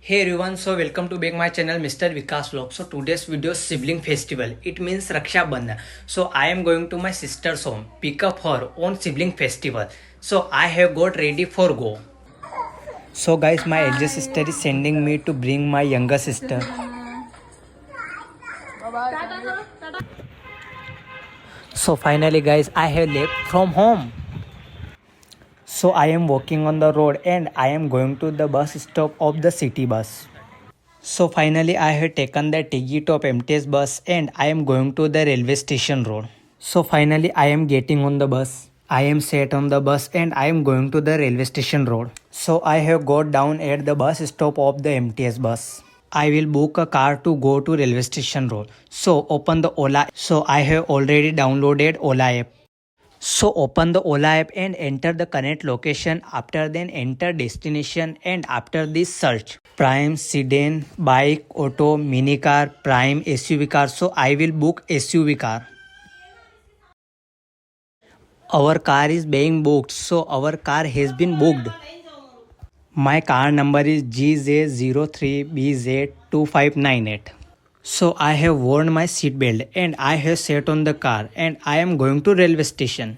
Hey everyone, so welcome to back my channel Mr. Vikas Vlog. So today's video is sibling festival. It means Rakshabandhan. So I am going to my sister's home, pick up her on sibling festival. So I have got ready for go. So guys, my elder sister is sending me to bring my younger sister. So finally guys, I have left from home. So I am walking on the road and I am going to the bus stop of the city bus. So finally I have taken the ticket of MTS bus and I am going to the railway station road. So finally I am getting on the bus. I am sat on the bus and I am going to the railway station road. So I have got down at the bus stop of the MTS bus. I will book a car to go to railway station road. So open the Ola. So I have already downloaded Ola app. So open the Ola app and enter the current location. After then enter destination and after this search prime, sedan, bike, auto, mini car, prime, SUV car. So I will book SUV car. Our car is being booked. So our car has been booked. My car number is GJ03BZ2598. So I have worn my seat belt and I have sat on the car and I am going to railway station.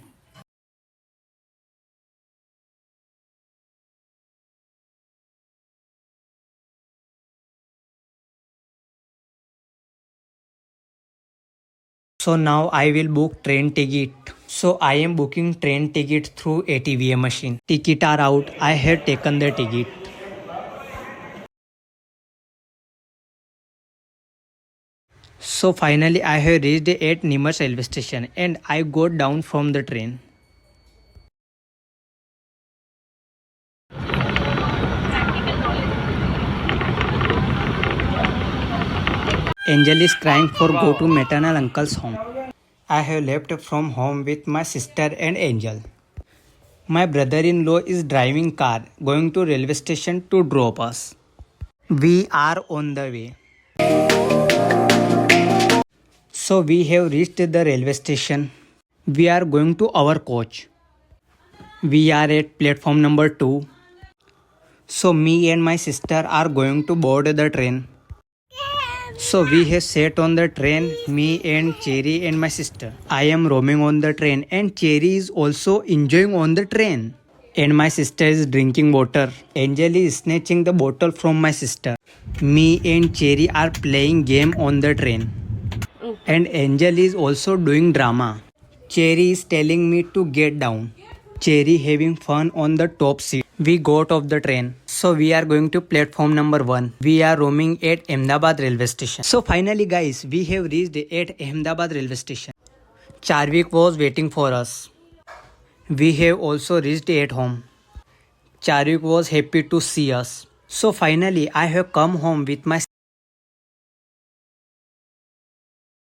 So now I will book train ticket. So I am booking train ticket through ATVA machine. Ticket are out. I have taken the ticket. So finally I have reached at Nimar railway station and I got down from the train. Angel is crying for go to maternal uncle's home. I have left from home with my sister and Angel. My brother-in-law is driving car going to railway station to drop us. We are on the way. So we have reached the railway station. We are going to our coach. We are at platform number 2. So me and my sister are going to board the train. So we have sat on the train, me and Cherry and my sister. I am roaming on the train and Cherry is also enjoying on the train. And my sister is drinking water. Angel is snatching the bottle from my sister. Me and Cherry are playing game on the train. And Angel is also doing drama. Cherry is telling me to get down. Cherry having fun on the top seat. We got off the train. So we are going to platform number 1. We are roaming at Ahmedabad railway station. So finally guys, we have reached at Ahmedabad railway station. Charvik was waiting for us. We have also reached at home. Charvik was happy to see us. So finally I have come home with my